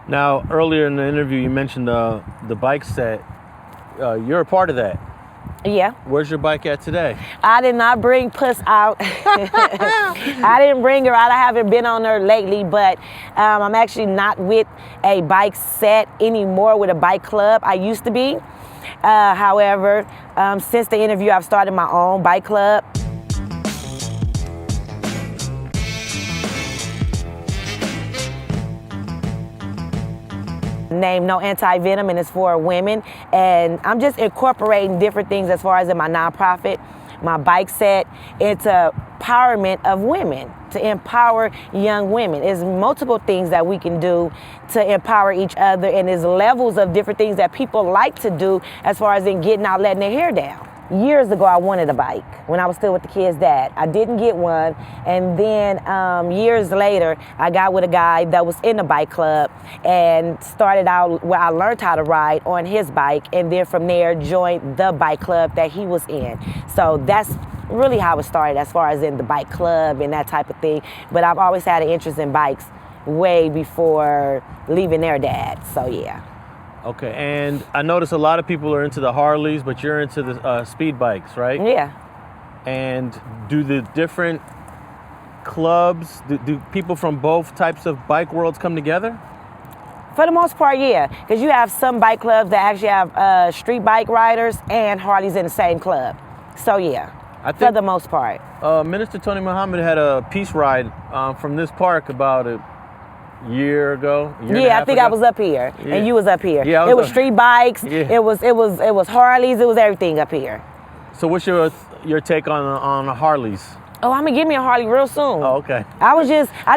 Now, earlier in the interview, you mentioned the bike set. You're a part of that. Yeah. Where's your bike at today? I did not bring Puss out. I didn't bring her out. I haven't been on her lately, but I'm actually not with a bike set anymore, with a bike club. I used to be. However, since the interview, I've started my own bike club. Named No Anti-Venom, and it's for women. And I'm just incorporating different things as far as in my nonprofit, my bike set, into empowerment of women, to empower young women. There's multiple things that we can do to empower each other, and there's levels of different things that people like to do as far as in getting out, letting their hair down. Years ago, I wanted a bike when I was still with the kid's dad. I didn't get one, and then years later, I got with a guy that was in the bike club and started out where I learned how to ride on his bike, and then from there joined the bike club that he was in. So that's really how it started as far as in the bike club and that type of thing. But I've always had an interest in bikes way before leaving their dad, so yeah. Okay, and I notice a lot of people are into the Harleys, but you're into the speed bikes, right? Yeah. And do the different clubs, do people from both types of bike worlds come together? For the most part, yeah, because you have some bike clubs that actually have street bike riders and Harleys in the same club. So yeah, I think for the most part. Minister Tony Muhammad had a peace ride from this park about a year ago. Yeah, I think I was up here, and you was up here. Yeah, it was street bikes. Yeah. It was Harleys. It was everything up here. So what's your take on Harleys? Oh, I'm gonna give me a Harley real soon. Oh, okay. I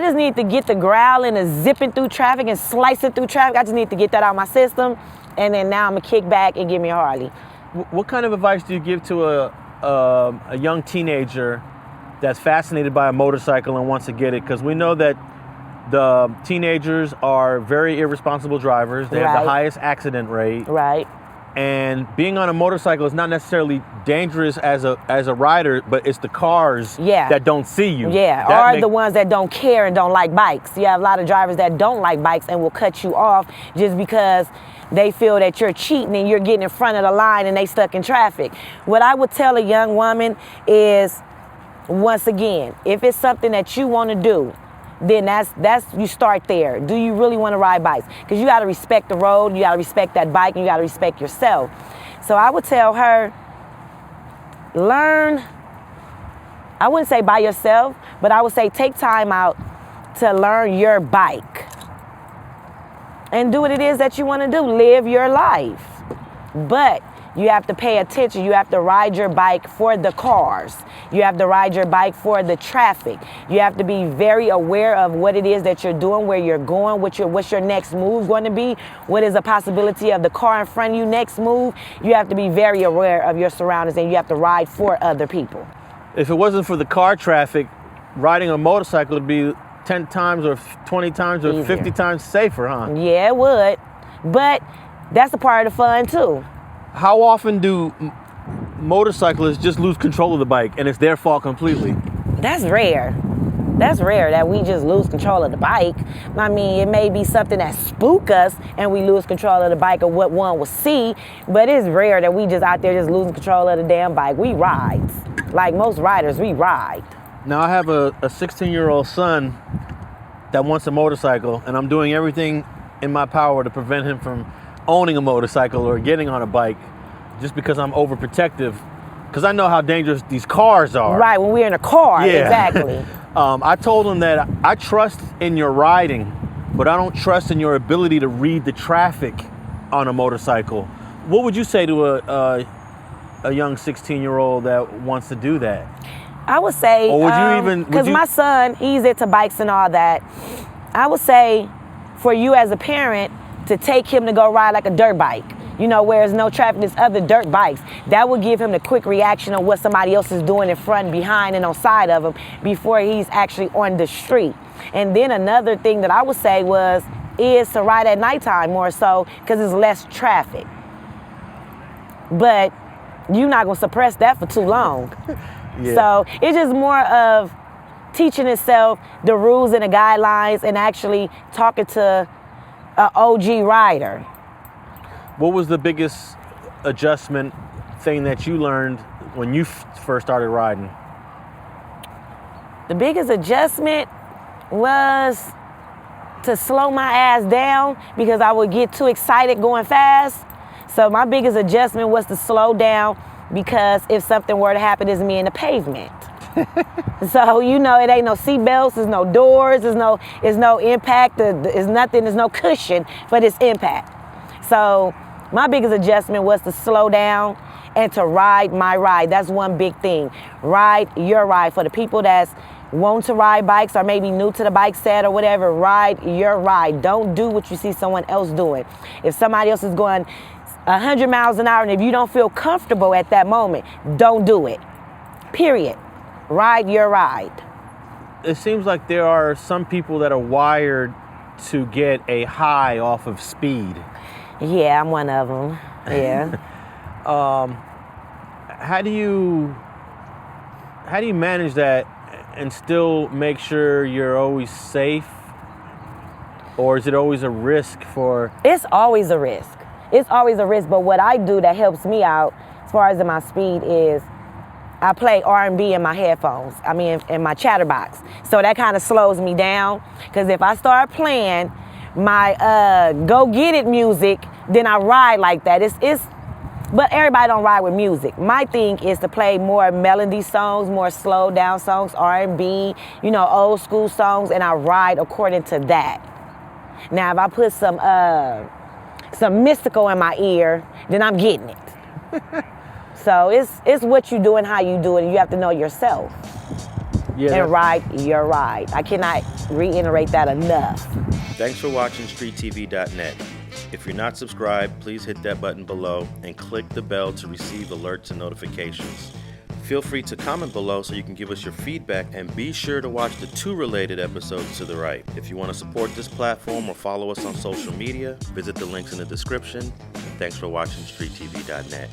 just need to get the growling and zipping through traffic and slicing through traffic. I just need to get that out of my system, and then now I'm gonna kick back and give me a Harley. What kind of advice do you give to a young teenager that's fascinated by a motorcycle and wants to get it? Because we know that the teenagers are very irresponsible drivers. They have the highest accident rate. Right. And being on a motorcycle is not necessarily dangerous as a rider, but it's the cars that don't see you. Yeah, or the ones that don't care and don't like bikes. You have a lot of drivers that don't like bikes and will cut you off just because they feel that you're cheating and you're getting in front of the line and they stuck in traffic. What I would tell a young woman is, once again, if it's something that you want to do, then that's you start there. Do you really want to ride bikes? Because you got to respect the road, you got to respect that bike, and you got to respect yourself. So I would tell her, learn, I wouldn't say by yourself, but I would say take time out to learn your bike and do what it is that you want to do. Live your life. But you have to pay attention. You have to ride your bike for the cars. You have to ride your bike for the traffic. You have to be very aware of what it is that you're doing, where you're going, what's your next move going to be, what is the possibility of the car in front of you next move. You have to be very aware of your surroundings, and you have to ride for other people. If it wasn't for the car traffic, riding a motorcycle would be 10 times or 20 times or 50 times safer, huh? Yeah, it would. But that's a part of the fun too. How often do motorcyclists just lose control of the bike and it's their fault completely? That's rare. That's rare that we just lose control of the bike. I mean, it may be something that spook us and we lose control of the bike or what one will see, but it's rare that we just out there just losing control of the damn bike. We ride. Like most riders, we ride. Now I have a 16-year-old son that wants a motorcycle, and I'm doing everything in my power to prevent him from owning a motorcycle or getting on a bike, just because I'm overprotective, because I know how dangerous these cars are. Right, when we're in a car, exactly. I told him that I trust in your riding, but I don't trust in your ability to read the traffic on a motorcycle. What would you say to a young 16-year-old that wants to do that? I would say, because my son, he's into bikes and all that, I would say for you as a parent to take him to go ride like a dirt bike, you know, where there's no traffic, there's other dirt bikes. That would give him the quick reaction of what somebody else is doing in front, behind, and on side of him before he's actually on the street. And then another thing that I would say is to ride at nighttime more so, because there's less traffic. But you're not going to suppress that for too long. So it's just more of teaching itself the rules and the guidelines and actually talking to an OG rider. What was the biggest adjustment thing that you learned when you first started riding? The biggest adjustment was to slow my ass down because I would get too excited going fast. So my biggest adjustment was to slow down because if something were to happen, it's me in the pavement. So, you know, it ain't no seatbelts, there's no doors, there's no impact, there's nothing, there's no cushion for this impact. So my biggest adjustment was to slow down and to ride my ride. That's one big thing. Ride your ride. For the people that's want to ride bikes or maybe new to the bike set or whatever, ride your ride. Don't do what you see someone else doing. If somebody else is going 100 miles an hour and if you don't feel comfortable at that moment, don't do it. Period. Ride your ride. It seems like there are some people that are wired to get a high off of speed. Yeah, I'm one of them. Yeah. How do you manage that and still make sure you're always safe? Or is it always a risk for... It's always a risk. It's always a risk, but what I do that helps me out as far as in my speed is I play R&B in my headphones, in my chatterbox. So that kind of slows me down, because if I start playing my go get it music, then I ride like that. But everybody don't ride with music. My thing is to play more melody songs, more slow down songs, R&B, old school songs, and I ride according to that. Now, if I put some mystical in my ear, then I'm getting it. So it's what you do and how you do it, and you have to know yourself. Yeah, and ride your ride. I cannot reiterate that enough. Thanks for watching StreetTV.net. If you're not subscribed, please hit that button below and click the bell to receive alerts and notifications. Feel free to comment below so you can give us your feedback, and be sure to watch the 2 related episodes to the right. If you want to support this platform or follow us on social media, visit the links in the description. Thanks for watching StreetTV.net.